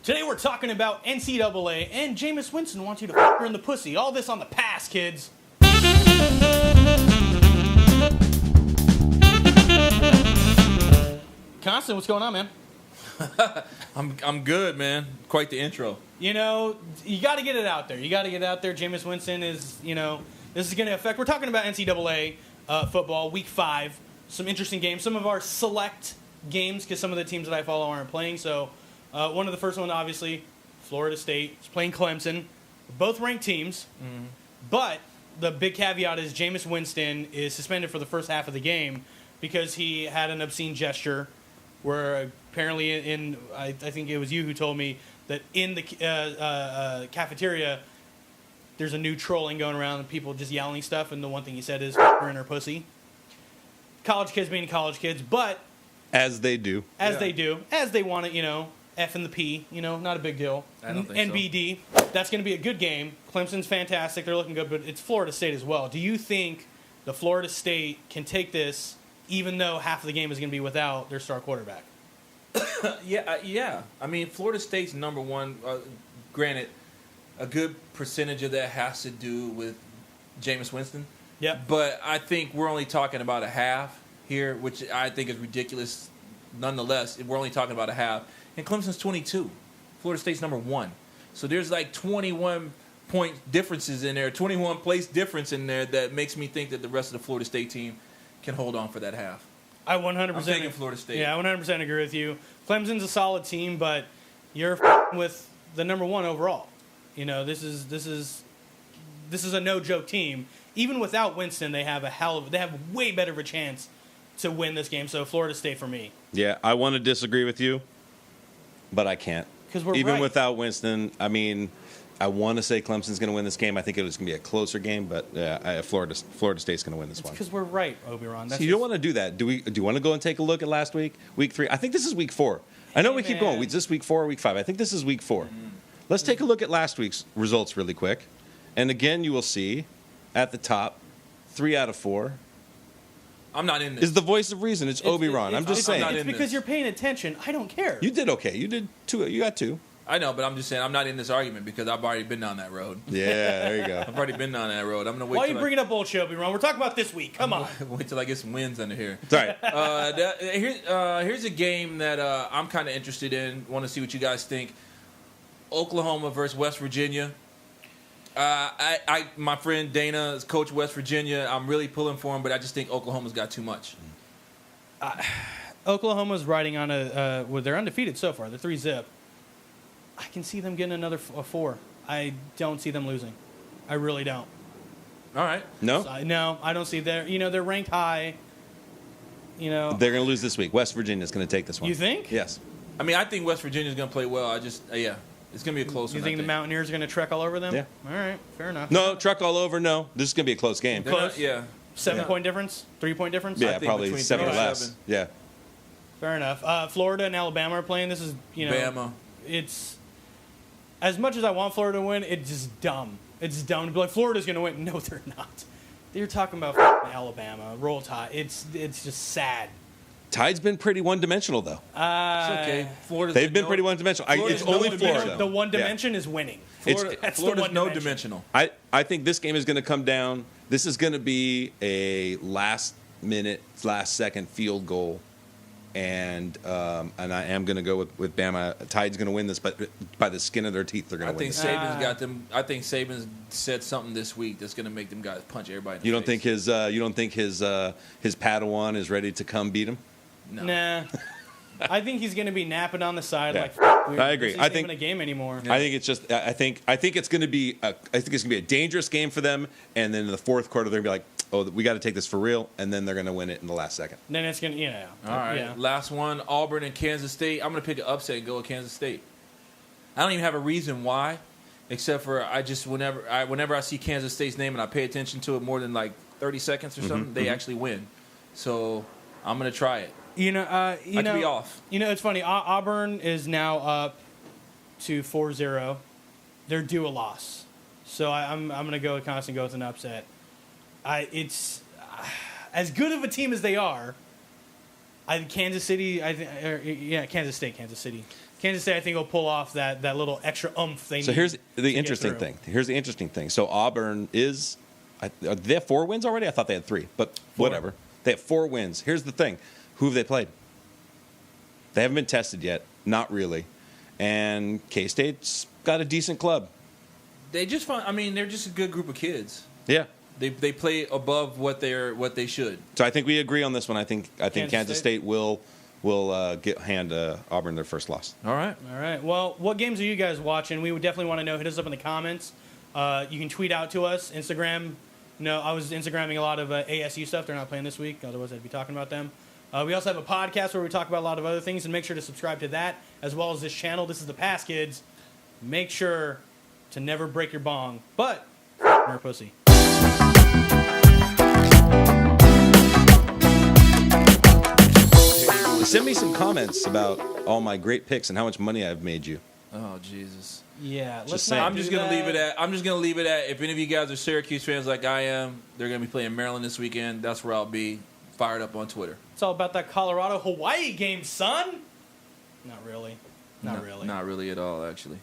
Today we're talking about NCAA, and Jameis Winston wants you to f*** her in the pussy. All this on the pass, kids. Constant, what's going on, man? I'm good, man. Quite the intro. You know, you got to get it out there. Jameis Winston is, this is going to affect. We're talking about NCAA football, Week 5. Some interesting games. Some of our select games, because some of the teams that I follow aren't playing. So, one of the first ones, obviously, Florida State is playing Clemson. Both ranked teams. Mm-hmm. But the big caveat is Jameis Winston is suspended for the first half of the game because he had an obscene gesture where apparently I think it was you who told me that in the cafeteria there's a new trolling going around and people just yelling stuff, and the one thing he said is "her in her pussy." College kids being college kids, but as they do, as they want it, F and the P, not a big deal. I don't think NBD, that's going to be a good game. Clemson's fantastic; they're looking good, but it's Florida State as well. Do you think the Florida State can take this, even though half of the game is going to be without their star quarterback? Yeah. I mean, Florida State's number one. Granted, a good percentage of that has to do with Jameis Winston. Yep. But I think we're only talking about a half here, which I think is ridiculous. Nonetheless, we're only talking about a half. And Clemson's 22. Florida State's number 1. So there's like 21 point differences in there, 21 place difference in there that makes me think that the rest of the Florida State team can hold on for that half. I 100%. I'm taking Florida State. Yeah, I 100% agree with you. Clemson's a solid team, but you're with the number 1 overall. This is a no joke team. Even without Winston, they have way better of a chance to win this game. So Florida State for me. Yeah, I want to disagree with you, but I can't. Because we're even right. without Winston. I mean, I want to say Clemson's going to win this game. I think it was going to be a closer game, but Florida State's going to win this one. Because we're right, ObiRon. So you don't want to do that. Do you want to go and take a look at last week, Week 3? I think this is Week 4. I know we keep going. Is this Week 4 or Week 5? I think this is Week 4. Mm-hmm. Let's take a look at last week's results really quick. And again, you will see at the top, 3 out of 4. I'm not in this. Is the voice of reason. It's ObiRon. I'm just saying. It's because you're paying attention. I don't care. You did okay. You did 2. You got 2. I know, but I'm just saying I'm not in this argument because I've already been down that road. Yeah, there you go. I've already been down that road. I'm gonna wait. Why are you bringing up old shit, ObiRon? We're talking about this week. Come on. Wait till I get some wins under here. It's all right. Here's a game that I'm kind of interested in. Want to see what you guys think. Oklahoma versus West Virginia. My friend Dana is coach West Virginia. I'm really pulling for him, but I just think Oklahoma's got too much. Oklahoma's riding on they're undefeated so far. They're 3-0. I can see them getting another 4. I don't see them losing. I really don't. All right. No? No, I don't see they're ranked high. They're going to lose this week. West Virginia's going to take this one. You think? Yes. I mean, I think West Virginia's going to play well. It's going to be a close one. You think the Mountaineers are going to trek all over them? Yeah. All right, fair enough. No, truck all over, no. This is going to be a close game. Close? Yeah. 7-point difference? 3-point difference? Yeah, think probably between 7 or 3 and less. 7. Yeah. Fair enough. Florida and Alabama are playing. This is, Bama. It's, as much as I want Florida to win, it's just dumb. It's dumb to be like, Florida's going to win. No, they're not. You're talking about Alabama, Roll Tide. It's just sad. Tide's been pretty one-dimensional, though. It's okay. They've been pretty one-dimensional. It's only Florida. The one dimension is winning. Florida's no-dimensional. I think this game is going to come down. This is going to be a last-minute, last-second field goal. And I am going to go with Bama. Tide's going to win this, but by the skin of their teeth, they're going to win this. Saban's got them. I think Saban's said something this week that's going to make them guys punch everybody in the You don't face. think his Padawan is ready to come beat him? No. Nah. I think he's going to be napping on the side Yeah. like I agree. This isn't even a game anymore. I think it's just. I think it's going to be. I think it's going to be a dangerous game for them. And then in the fourth quarter, they're going to be like, "Oh, we got to take this for real." And then they're going to win it in the last second. Then it's going to, All right. Yeah. Last one: Auburn and Kansas State. I'm going to pick an upset and go with Kansas State. I don't even have a reason why, except for whenever I see Kansas State's name and I pay attention to it more than like 30 seconds or something, they actually win. So I'm going to try it. I could be off. It's funny. Auburn is now up to 4-0. They're due a loss. So I'm going to go with Constant, go with an upset. It's as good of a team as they are. Kansas City. Kansas State. Kansas State, I think, will pull off that little extra oomph they need. So here's the to interesting get thing. Here's the interesting thing. So Auburn is, they have 4 wins already? I thought they had 3, but 4. whatever. They have 4 wins. Here's the thing. Who have they played? They haven't been tested yet. Not really. And K-State's got a decent club. They just find. I mean, they're just a good group of kids. Yeah. They play above what they should. So I think we agree on this one. I think Kansas State State will hand Auburn their first loss. All right. All right. Well, what games are you guys watching? We would definitely want to know. Hit us up in the comments. You can tweet out to us. Instagram. No, I was Instagramming a lot of ASU stuff. They're not playing this week. Otherwise, I'd be talking about them. We also have a podcast where we talk about a lot of other things, and make sure to subscribe to that as well as this channel. This is the Pass Kids. Make sure to never break your bong, but you're a pussy. Send me some comments about all my great picks and how much money I've made you. Oh Jesus. Yeah, Just let's saying. not I'm just do gonna that. leave it at. I'm just gonna leave it at. If any of you guys are Syracuse fans like I am, they're gonna be playing Maryland this weekend. That's where I'll be. Fired up on Twitter. It's all about that Colorado-Hawaii game, son. Not really. Not really. Not really at all, actually.